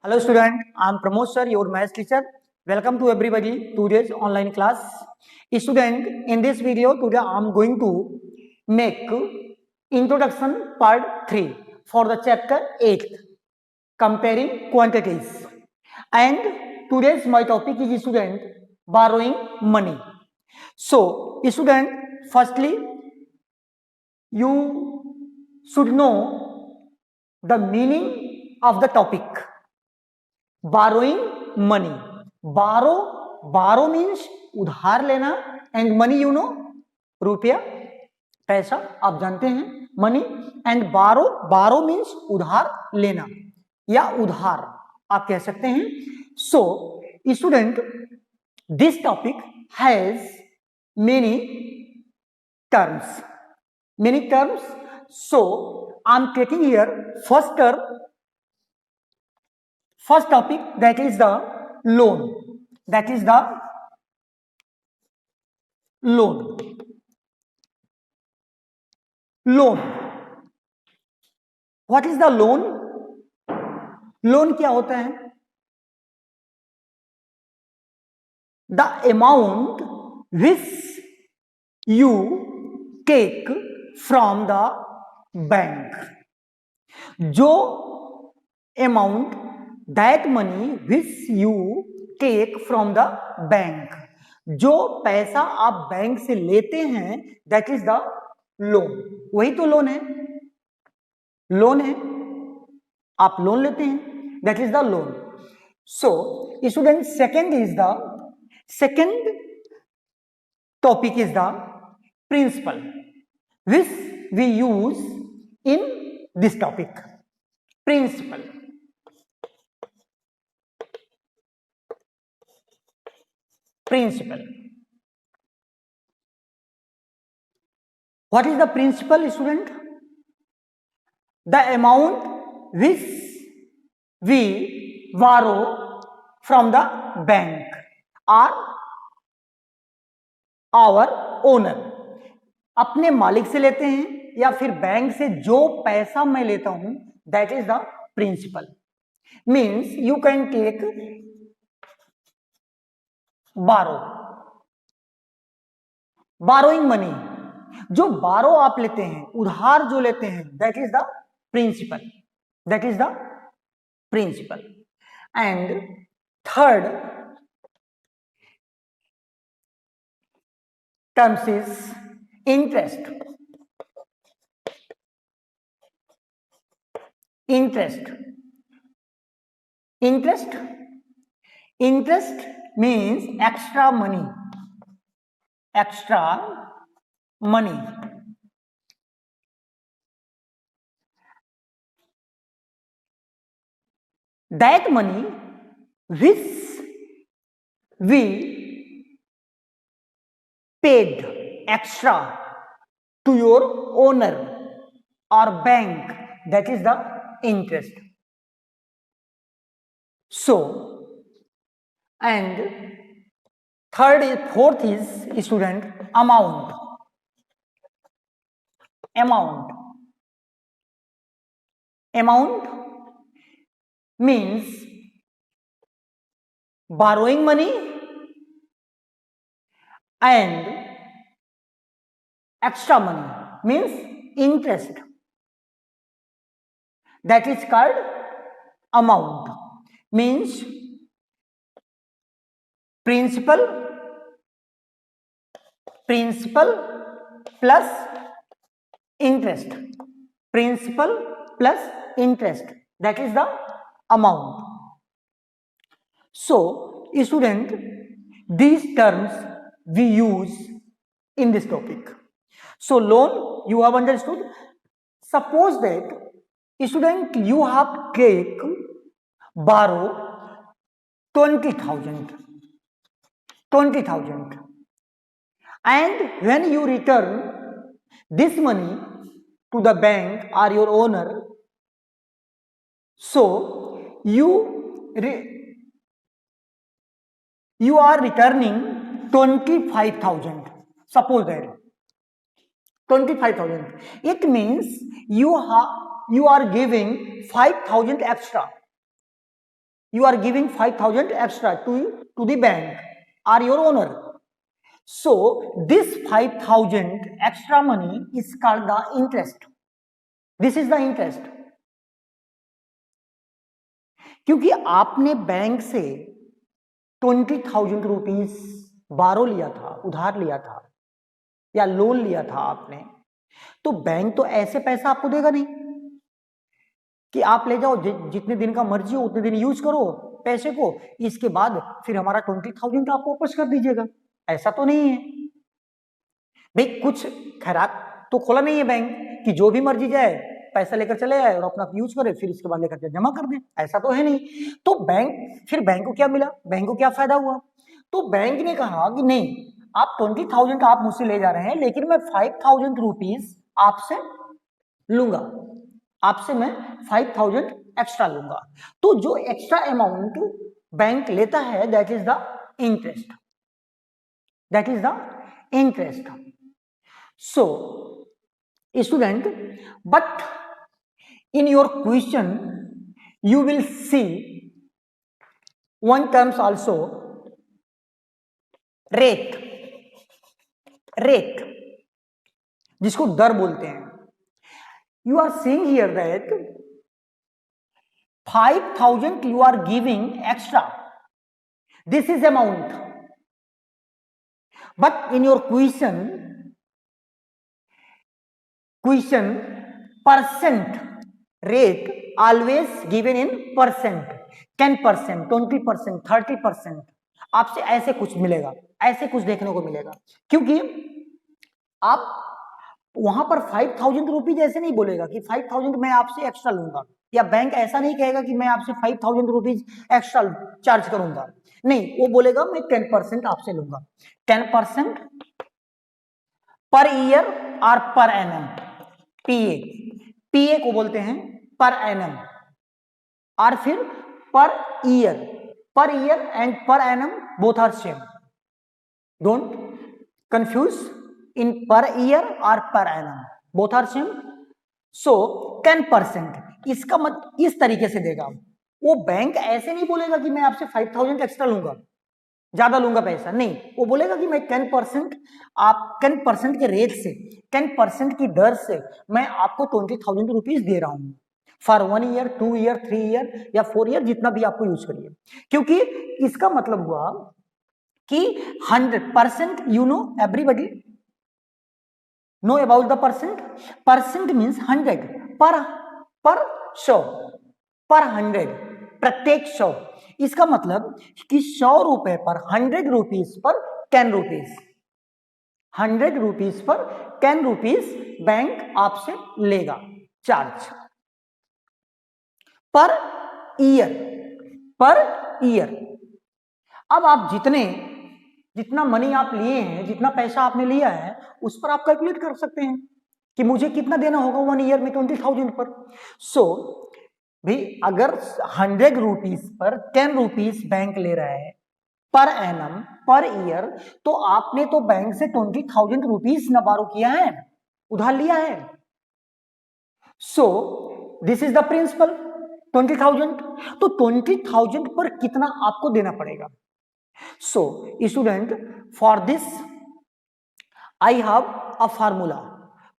Hello student, I am Pramod sir, your maths teacher. Welcome to everybody today's online class. Student, in this video today I am going to make introduction part 3 for the chapter 8, comparing quantities. And today's my topic is student borrowing money. So student, firstly you should know the meaning of the topic. Borrowing money. Borrow means उधार लेना and money रुपया पैसा आप जानते हैं money and बारो means उधार लेना या उधार आप कह सकते हैं. So student this topic has many terms. So I am taking here first topic, that is the loan. Loan. What is the loan? Loan क्या होता है? The amount which you take from the bank. जो amount, that money which you take from the bank, जो पैसा आप bank से लेते हैं, that is the loan. वही तो लोन है. आप लोन लेते हैं, that is the loan. So student, second topic is the principal, which we use in this topic. Principal. What is the principal, student? The amount which we borrow from the bank or our owner. अपने मालिक से लेते हैं या फिर bank से जो पैसा मैं लेता हूं, that is the principal. Means you can take borrowing money. जो बारो आप लेते हैं, उधार जो लेते हैं, that is the principal. And third terms is interest. Interest means extra money. That money which we paid extra to your owner or bank, that is the interest. So, and fourth is student amount. Means borrowing money and extra money means interest, that is called amount. Means principal plus interest, that is the amount. So student, these terms we use in this topic. So loan you have understood. Suppose that student you have borrow 20,000 and when you return this money to the bank or your owner, so you are returning 25,000. Suppose that 25,000. It means you are giving 5,000 extra. you are giving 5,000 extra to the bank, are your owner. So this 5,000 extra money is called the interest. This is the interest. क्योंकि आपने bank से 20,000 rupees बारो लिया था, उधार लिया था या लोन लिया था आपने, तो बैंक तो ऐसे पैसा आपको देगा नहीं कि आप ले जाओ जितने दिन का मर्जी हो उतने दिन यूज करो पैसे को, इसके बाद फिर हमारा 20,000 आप वापस कर दीजिएगा। ऐसा तो नहीं है भाई, कुछ खैरात तो खोला नहीं है बैंक कि जो भी मर्जी जाए पैसा लेकर चले आए और अपना यूज करे, फिर इसके बाद लेकर जमा कर दे, ऐसा तो है नहीं। तो बैंक को क्या मिला, बैंक को क्या फायदा हुआ? तो बैंक ने कहा कि नहीं, आप 20,000 आप मुझसे ले जा रहे हैं, लेकिन मैं 5,000 रुपीज आपसे लूंगा, आपसे मैं 5,000 एक्स्ट्रा लूंगा। तो जो एक्स्ट्रा अमाउंट बैंक लेता है that is the interest, that is the interest. So student, but in your question you will see one terms also, rate, rate जिसको दर बोलते हैं। You are seeing here that 5,000 you are giving extra, this is amount, but in your question percent rate always given in percent, 10%, 20%, 30%, आपसे ऐसे कुछ मिलेगा, ऐसे कुछ देखने को मिलेगा। क्योंकि आप वहां पर 5,000 रुपीज ऐसे नहीं बोलेगा कि 5,000 मैं आपसे एक्स्ट्रा लूंगा, या बैंक ऐसा नहीं कहेगा कि मैं आपसे 5,000 रुपीज एक्स्ट्रा चार्ज करूंगा, नहीं, वो बोलेगा मैं 10% आपसे लूंगा। 10% पर ईयर और पर एनम, पीए को बोलते हैं पर एनम, और फिर per year and per annum both are same, don't confuse in per year और per annum, both are same. So 10% इसका मतलब इस तरीके से देगा, वो बैंक ऐसे नहीं बोलेगा कि मैं आपसे 5,000 एक्स्ट्रा लूंगा, ज्यादा लूंगा पैसा, नहीं, वो बोलेगा कि मैं 10%, आप 10% के रेट से, 10% की दर से मैं आपको 20,000 रुपीज दे रहा हूं फॉर 1 ईयर, 2 ईयर, 3 ईयर या 4 ईयर, जितना भी आपको यूज करिए। क्योंकि इसका मतलब हुआ कि 100%, you know, everybody know about the percent means 100 पर 100, पर 100, प्रत्येक 100, इसका मतलब कि 100 रुपए पर 100 रुपीज पर 10 रुपीज, 100 रुपीज पर 10 रुपीज बैंक आपसे लेगा चार्ज पर ईयर। अब आप जितना मनी आप लिए हैं, जितना पैसा आपने लिया है, उस पर आप कैलकुलेट कर सकते हैं कि मुझे कितना देना होगा 1 ईयर में 20,000 पर। सो भाई, अगर 100 रुपीज पर 10 रुपीज बैंक ले रहा है पर एनम, पर ईयर, तो आपने तो बैंक से 20,000 रुपीज न बारो किया है, उधार लिया है। So this is the principal 20,000। तो 20,000 पर कितना आपको देना पड़ेगा? So student, for this I have a formula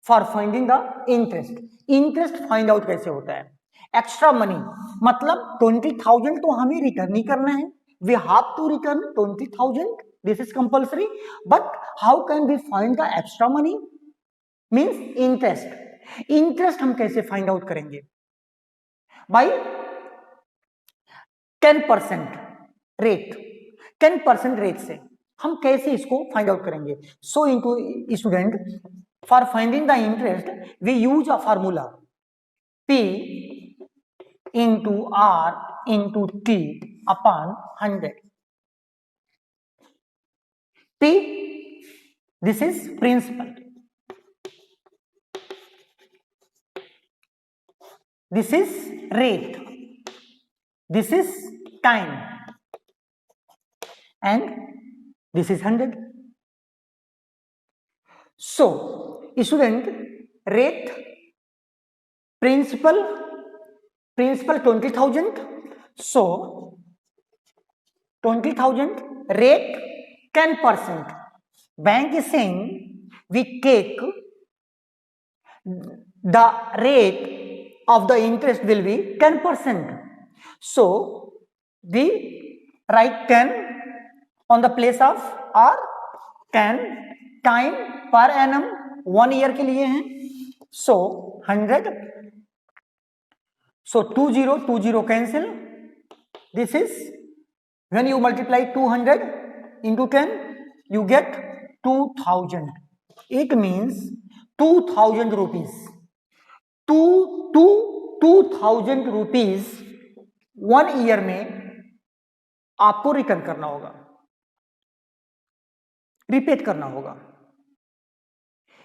for finding the interest. Interest find out कैसे होता है? एक्स्ट्रा मनी मतलब 20,000 तो हमें रिटर्न नहीं करना है, we have to return 20,000, this is compulsory, but how can we find the extra money? Means interest. Interest हम कैसे फाइंड आउट करेंगे? बाय 10% रेट, 10% रेट से हम कैसे इसको फाइंड आउट करेंगे? So into student, for finding the interest we use a formula P into R into T upon 100. P, this is principal, this is rate, this is time, and this is 100. So student, rate, principal 20,000, so 20,000, rate 10%. Bank is saying we take the rate of the interest will be 10%. So we write 10 on the place of r, 10 time per annum 1 year के लिए हैं. So 100. So 20 cancel. This is when you multiply 200 into 10, you get 2000. It means 2000 rupees. 2000 rupees 1 year में आपको return करना होगा, रिपेट करना होगा.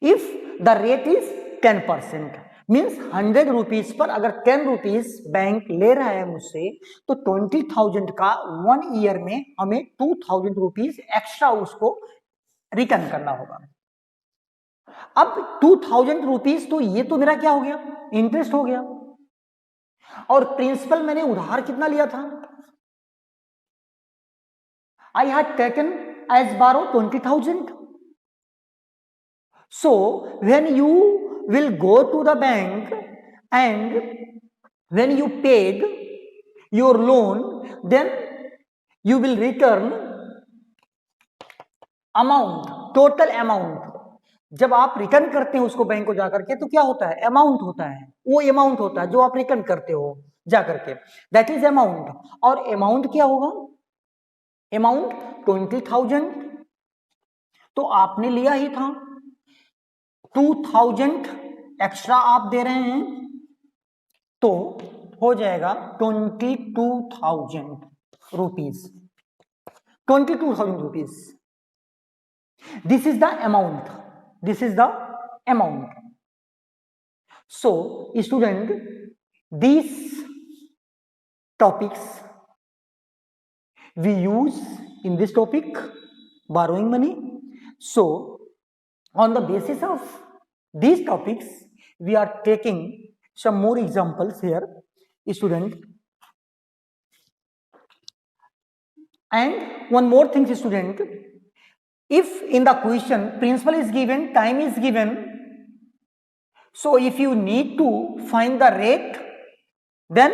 If the rate is 10%, means 100 rupees पर अगर 10 रुपीज बैंक ले रहा है मुझसे, तो 20,000 का 1 ईयर में हमें 2000 रुपीज एक्स्ट्रा उसको रिटर्न करना होगा. अब 2000 रुपीज तो ये तो मेरा क्या हो गया, इंटरेस्ट हो गया. और प्रिंसिपल मैंने उधार कितना लिया था, आई हैड टेकन एज बारो 20,000. So when you will go to the bank and when you paid your loan, then you will return amount, total amount. जब आप रिटर्न करते हैं उसको बैंक को जाकर के, तो क्या होता है, अमाउंट होता है. वो अमाउंट होता है जो आप रिटर्न करते हो जाकर के, दैट इज अमाउंट. और अमाउंट क्या होगा, अमाउंट 20,000 तो आपने लिया ही था, 2000 एक्स्ट्रा आप दे रहे हैं, तो हो जाएगा 22,000 rupees. 22,000 rupees, this is the amount, this is the amount. So student, these topics we use in this topic, borrowing money. So on the basis of these topics, we are taking some more examples here, student. And one more thing, student, if in the question principal is given, time is given, so if you need to find the rate, then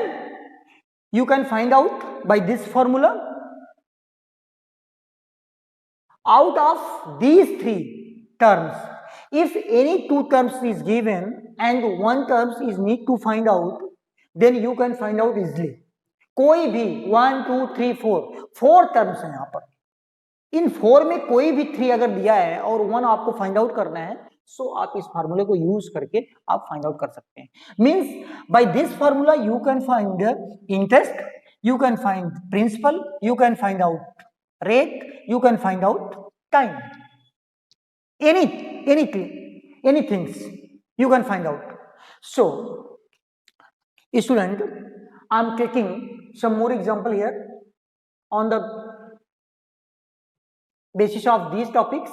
you can find out by this formula. Out of these three terms, if any two terms is given and one terms is need to find out, then you can find out easily. कोई भी 1 2 3 4 terms हैं यहाँ पर. इन 4 में कोई भी 3 अगर दिया है और 1 आपको फाइंड आउट करना है, सो आप इस फार्मूले को यूज करके आप फाइंड आउट कर सकते हैं. Means by this formula you can find interest, you can find principal, you can find out rate, you can find out time, anything you can find out. So student, I'm taking some more example here on the basis of these topics.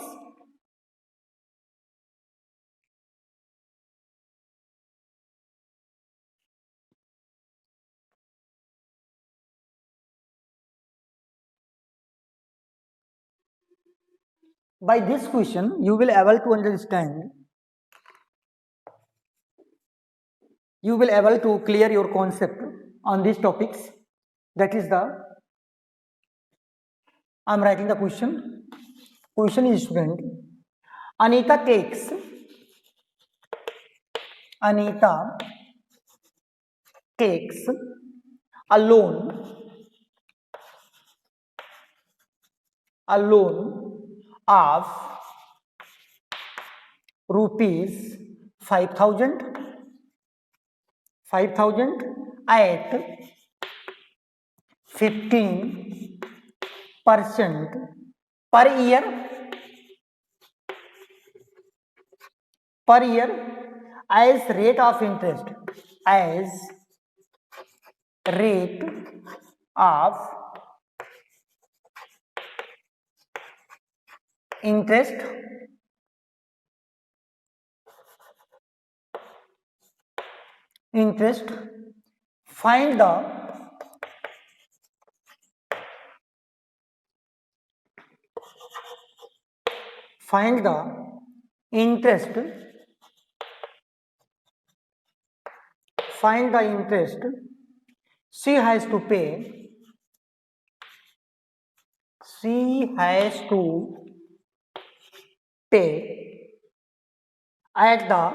By this question you will able to understand, you will able to clear your concept on these topics. That is the, I'm writing the question. Question is, student, Anita takes a loan of rupees 5,000 at 15% per year as rate of interest, find the find the interest she has to pay at the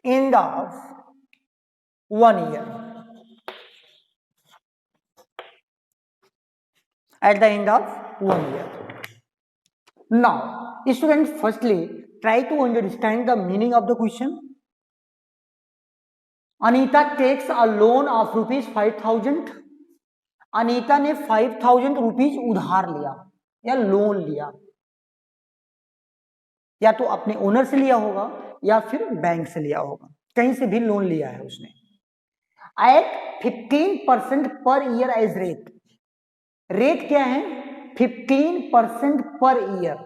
end of 1 year. At the end of 1 year. Now, students, firstly, try to understand the meaning of the question. Anita takes a loan of ₹5,000. Anita ने 5,000 rupees उधार लिया या loan लिया, या तो अपने owner से लिया होगा या फिर बैंक से लिया होगा, कहीं से भी लोन लिया है उसने। Eight 15% per year as rate, rate क्या है? 15% पर ईयर,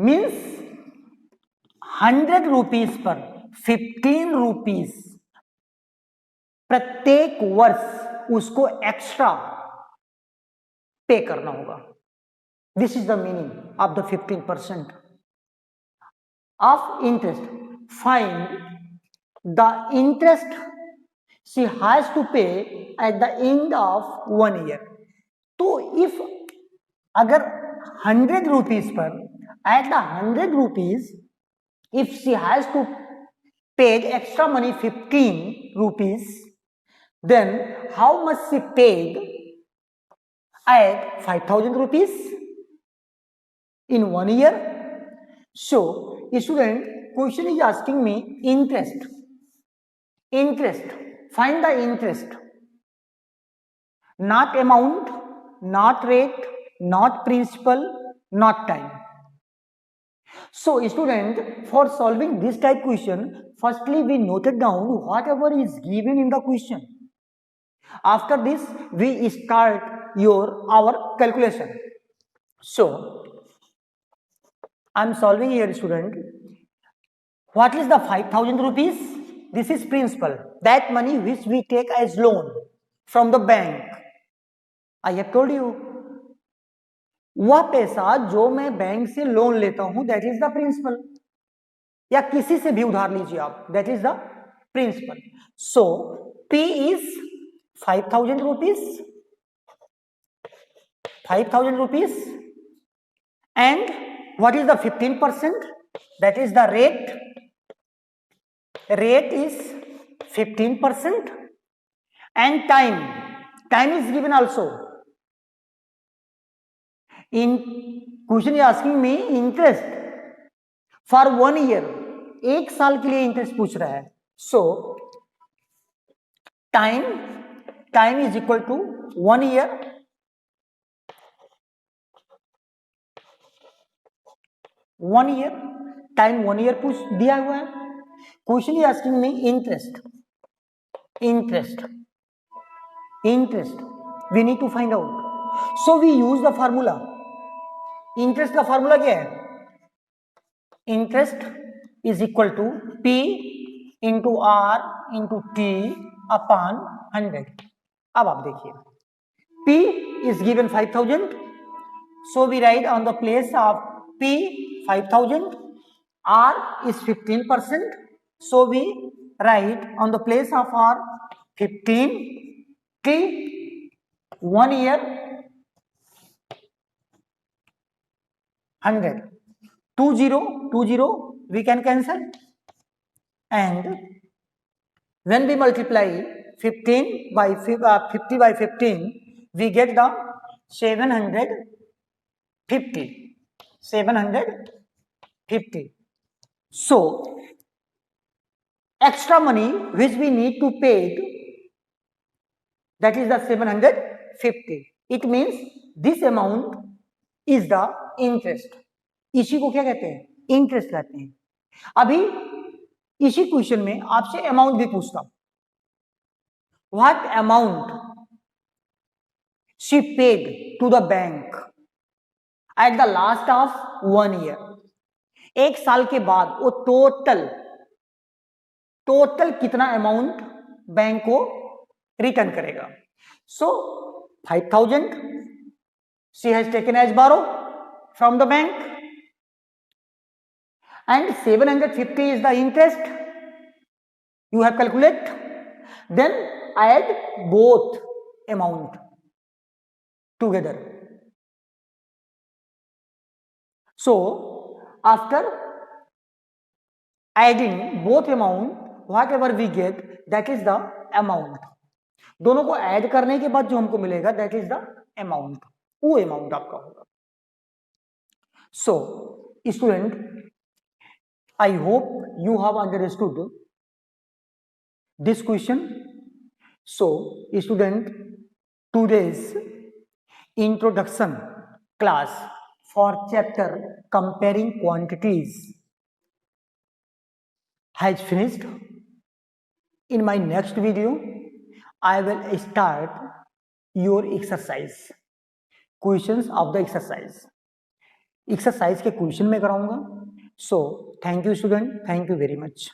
मीन्स 100 रुपीज पर 15 रुपीज प्रत्येक वर्ष उसको एक्स्ट्रा पे करना होगा। This is the meaning of the 15% of interest. Find the interest she has to pay at the end of 1 year. तो if अगर 100 रुपीज पर at the 100 rupees if she has to pay extra money 15 rupees, then how much she paid at 5,000 rupees in 1 year? So, student, question is asking me interest. Find the interest. Not amount, not rate, not principal, not time. So, student, for solving this type question, firstly we noted down whatever is given in the question. After this, we start our calculation. So, I am solving here, student. What is the 5,000 rupees? This is principal, that money which we take as loan from the bank. I have told you, वह पैसा जो मैं bank से loan लेता हूं, that is the principal. या किसी से भी उधार लीजिए आप, that is the principal. So, P is 5,000 rupees, 5,000 rupees, and what is the 15%? That is the rate. Rate is 15%, and time is given also. In question is asking me interest for 1 year, 1 साल के लिए interest पूछ रहा है. So time is equal to 1 year. Time 1 year पूछ दिया हुआ है. Question is asking me interest we need to find out. So we use the formula. Interest का फार्मूला क्या है? Interest is equal to P into R into T upon 100. अब आप देखिए, P is given 5,000, so we write on the place of P 5,000. R is 15%, so we write on the place of R 15. T 1 year 100. 20 we can cancel, and when we multiply 15 by 50 by 15, we get the 750. So extra money which we need to pay, that is the 750. It means this amount is the interest. इसी को क्या कहते हैं? Interest कहते हैं. अभी इसी question में आपसे अमाउंट भी पूछता हूं. What amount she paid to the bank at the last of 1 year? 1 साल के बाद वो टोटल कितना अमाउंट बैंक को रिटर्न करेगा? So 5,000 she has taken as borrow from the bank, and 750 is the interest you have calculate. Then add both amount together. So after adding both amount, whatever we get, that is the amount. दोनों को add करने के बाद जो हमको मिलेगा that is the amount, वो amount आपका होगा. So student, I hope you have understood this question. So student, today's introduction class for chapter comparing quantities has finished. In my next video I will start your exercise, questions of the exercise. Exercise के question में कराऊंगा. So thank you student, thank you very much.